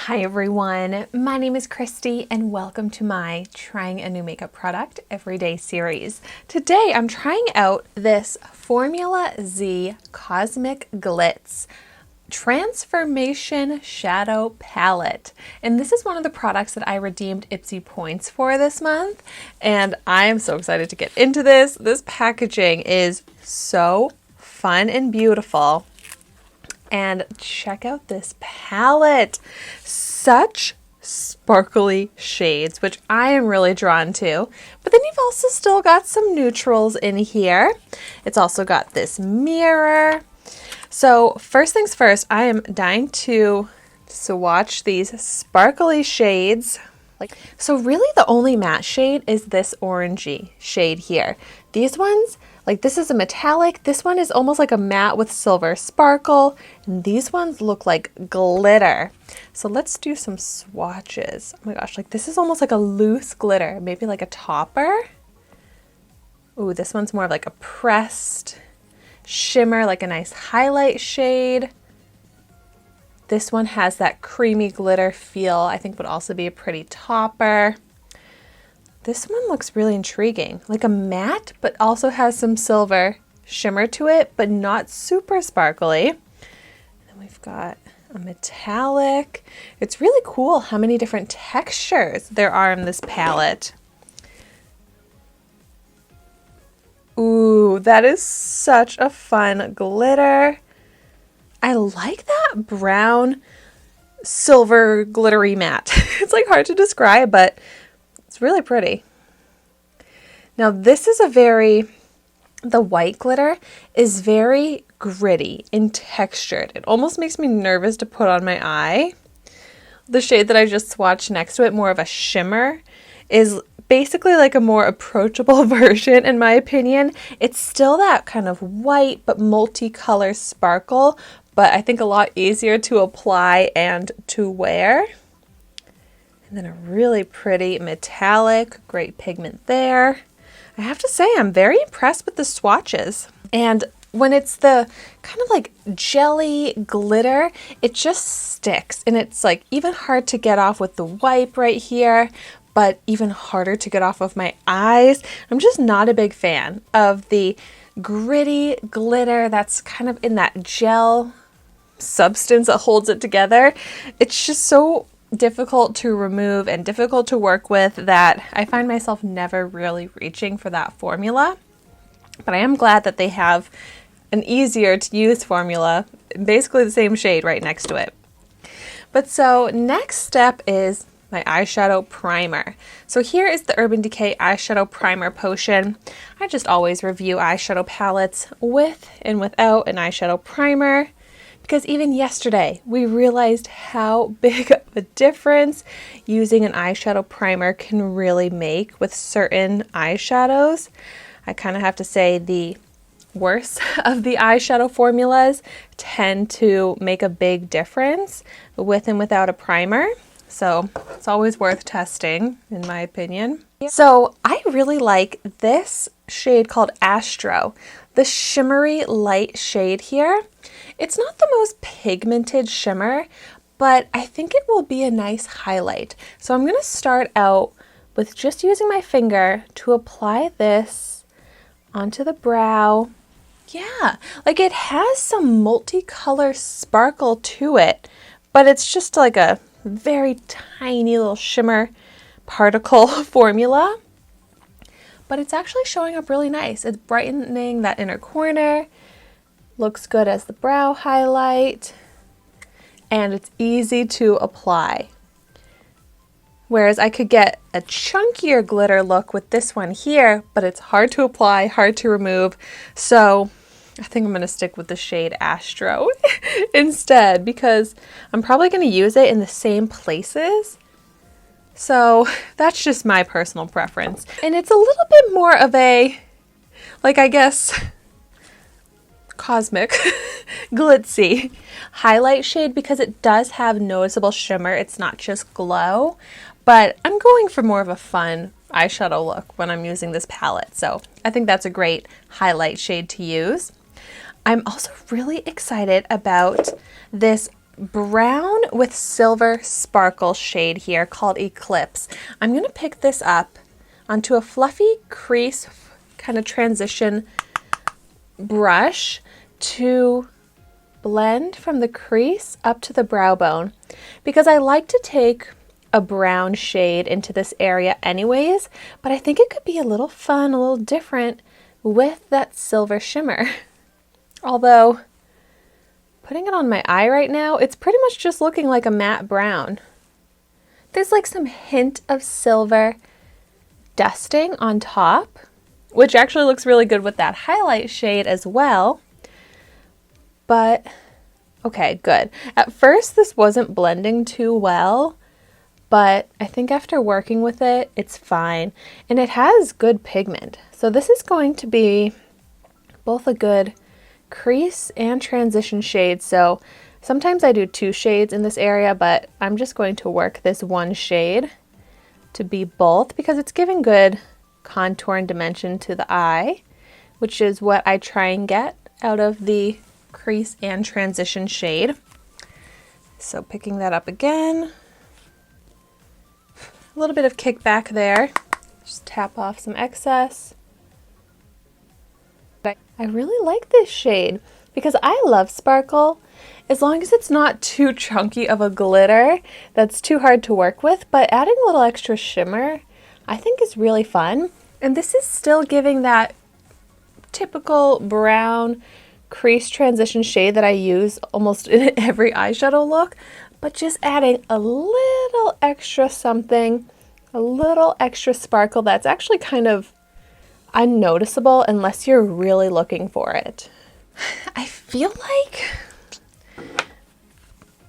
Hi everyone, my name is Christy and welcome to my Trying a New Makeup Product Everyday series. Today I'm trying out this Formula Z Cosmic Glitz Transformation Shadow Palette. And this is one of the products that I redeemed Ipsy points for this month. And I am so excited to get into this. This packaging is so fun and beautiful. And check out this palette. Such sparkly shades, which I am really drawn to. But then you've also still got some neutrals in here. It's also got this mirror. So first things first, I am dying to swatch these sparkly shades. So really the only matte shade is this orangey shade here. These ones, like this is a metallic, this one is almost like a matte with silver sparkle, and these ones look like glitter. So let's do some swatches. Oh my gosh, like this is almost like a loose glitter, maybe like a topper. Ooh, this one's more of like a pressed shimmer, like a nice highlight shade. This one has that creamy glitter feel, I think would also be a pretty topper. This one looks really intriguing, like a matte, but also has some silver shimmer to it, but not super sparkly. And then we've got a metallic. It's really cool how many different textures there are in this palette. Ooh, that is such a fun glitter. I like that brown silver glittery matte. It's like hard to describe, but it's really pretty. Now this is the white glitter is very gritty and textured. It almost makes me nervous to put on my eye. The shade that I just swatched next to it, more of a shimmer, is basically like a more approachable version in my opinion. It's still that kind of white but multicolor sparkle, but I think a lot easier to apply and to wear. And then a really pretty metallic, great pigment there. I have to say I'm very impressed with the swatches. And when it's the kind of like jelly glitter, it just sticks. And it's like even hard to get off with the wipe right here, but even harder to get off of my eyes. I'm just not a big fan of the gritty glitter that's kind of in that gel substance that holds it together. It's just so difficult to remove and difficult to work with that I find myself never really reaching for that formula. But I am glad that they have an easier to use formula, basically the same shade right next to it. But so next step is my eyeshadow primer. So here is the Urban Decay eyeshadow primer potion. I just always review eyeshadow palettes with and without an eyeshadow primer, because even yesterday we realized how big of a difference using an eyeshadow primer can really make with certain eyeshadows. I kind of have to say the worst of the eyeshadow formulas tend to make a big difference with and without a primer. So it's always worth testing, in my opinion. So I really like this shade called Astro, the shimmery light shade here. It's not the most pigmented shimmer, but I think it will be a nice highlight. So I'm going to start out with just using my finger to apply this onto the brow. Yeah, like it has some multicolor sparkle to it, but it's just like a very tiny little shimmer particle formula. But it's actually showing up really nice. It's brightening that inner corner. Looks good as the brow highlight, and it's easy to apply. Whereas I could get a chunkier glitter look with this one here, but it's hard to apply, hard to remove. So I think I'm going to stick with the shade Astro instead, because I'm probably going to use it in the same places. So that's just my personal preference. And it's a little bit more of a, like, I guess, cosmic, glitzy highlight shade, because it does have noticeable shimmer. It's not just glow, but I'm going for more of a fun eyeshadow look when I'm using this palette. So I think that's a great highlight shade to use. I'm also really excited about this brown with silver sparkle shade here called Eclipse. I'm going to pick this up onto a fluffy crease kind of transition brush to blend from the crease up to the brow bone, because I like to take a brown shade into this area anyways, but I think it could be a little fun, a little different with that silver shimmer. Although, putting it on my eye right now, it's pretty much just looking like a matte brown. There's like some hint of silver dusting on top, which actually looks really good with that highlight shade as well. But, okay, good. At first, this wasn't blending too well, but I think after working with it, it's fine. And it has good pigment. So this is going to be both a good crease and transition shade. So sometimes I do 2 shades in this area, but I'm just going to work this one shade to be both because it's giving good contour and dimension to the eye, which is what I try and get out of the crease and transition shade. So picking that up again. A little bit of kickback there. Just tap off some excess. I really like this shade because I love sparkle as long as it's not too chunky of a glitter that's too hard to work with, but adding a little extra shimmer I think is really fun. And this is still giving that typical brown crease transition shade that I use almost in every eyeshadow look, but just adding a little extra something, a little extra sparkle that's actually kind of unnoticeable unless you're really looking for it. I feel like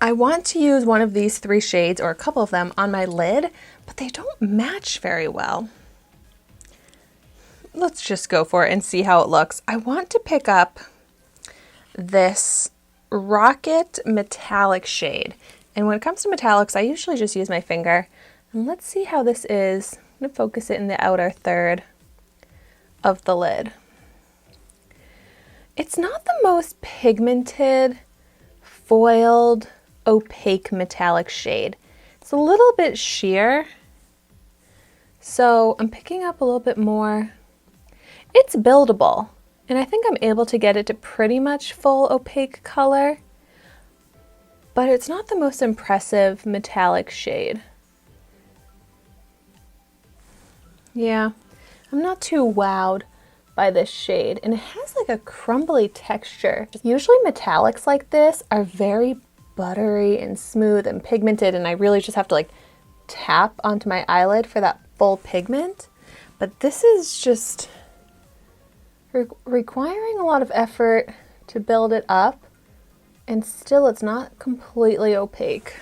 I want to use one of these 3 shades or a couple of them on my lid, but they don't match very well. Let's just go for it and see how it looks. I want to pick up this Rocket Metallic shade. And when it comes to metallics, I usually just use my finger. And let's see how this is. I'm going to focus it in the outer third of the lid. It's not the most pigmented, foiled, opaque metallic shade. It's a little bit sheer. So I'm picking up a little bit more. It's buildable. And I think I'm able to get it to pretty much full opaque color, but it's not the most impressive metallic shade. Yeah, I'm not too wowed by this shade, and it has like a crumbly texture. Usually metallics like this are very buttery and smooth and pigmented, and I really just have to like tap onto my eyelid for that full pigment, but this is just requiring a lot of effort to build it up, and still it's not completely opaque.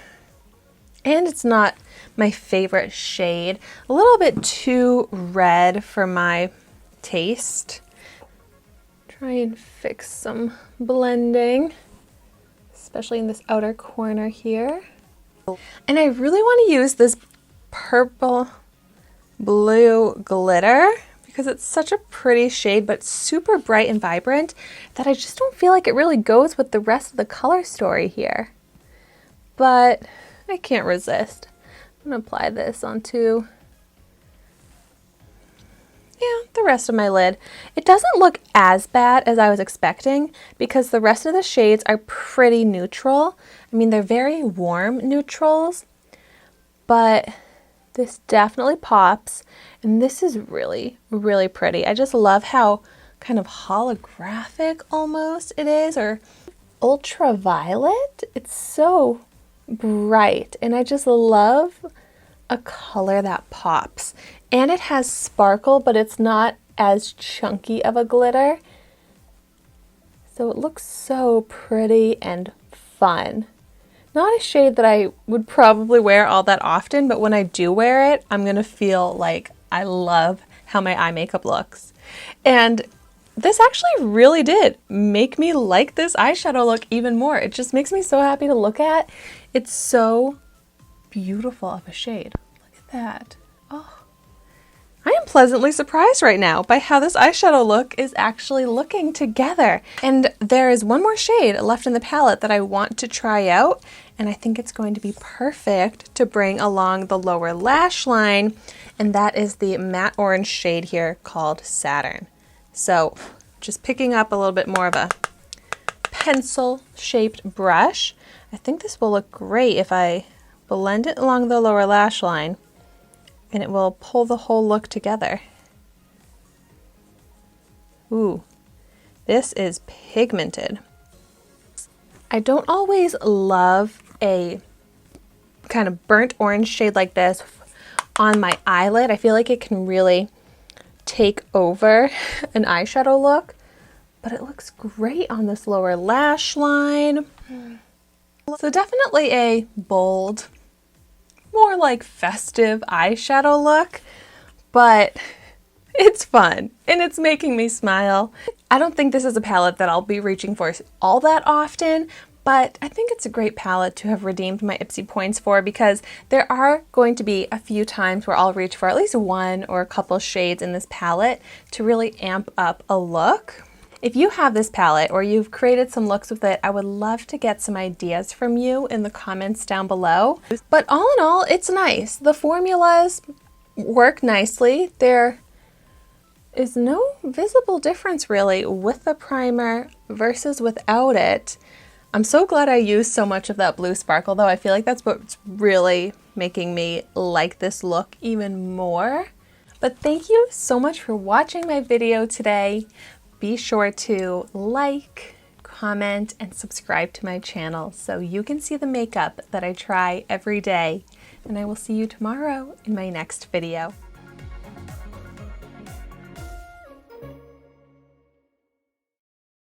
And it's not my favorite shade. A little bit too red for my taste. Try and fix some blending, especially in this outer corner here. And I really want to use this purple blue glitter because it's such a pretty shade, but super bright and vibrant that I just don't feel like it really goes with the rest of the color story here. But I can't resist. I'm gonna apply this onto, the rest of my lid. It doesn't look as bad as I was expecting because the rest of the shades are pretty neutral. I mean, they're very warm neutrals, but this definitely pops, and this is really, really pretty. I just love how kind of holographic almost it is, or ultraviolet. It's so bright, and I just love a color that pops. And it has sparkle, but it's not as chunky of a glitter. So it looks so pretty and fun. Not a shade that I would probably wear all that often, but when I do wear it, I'm gonna feel like I love how my eye makeup looks. And this actually really did make me like this eyeshadow look even more. It just makes me so happy to look at. It's so beautiful of a shade. Look at that. Oh, I am pleasantly surprised right now by how this eyeshadow look is actually looking together. And there is one more shade left in the palette that I want to try out, and I think it's going to be perfect to bring along the lower lash line, and that is the matte orange shade here called Saturn. So just picking up a little bit more of a pencil-shaped brush, I think this will look great if I blend it along the lower lash line, and it will pull the whole look together. Ooh, this is pigmented. I don't always love a kind of burnt orange shade like this on my eyelid. I feel like it can really take over an eyeshadow look, but it looks great on this lower lash line. So definitely a bold, more like festive eyeshadow look, but it's fun and it's making me smile. I don't think this is a palette that I'll be reaching for all that often, but I think it's a great palette to have redeemed my Ipsy points for, because there are going to be a few times where I'll reach for at least one or a couple shades in this palette to really amp up a look. If you have this palette or you've created some looks with it, I would love to get some ideas from you in the comments down below. But all in all, it's nice. The formulas work nicely. There is no visible difference really with the primer versus without it. I'm so glad I used so much of that blue sparkle though. I feel like that's what's really making me like this look even more. But thank you so much for watching my video today. Be sure to like, comment, and subscribe to my channel so you can see the makeup that I try every day. And I will see you tomorrow in my next video.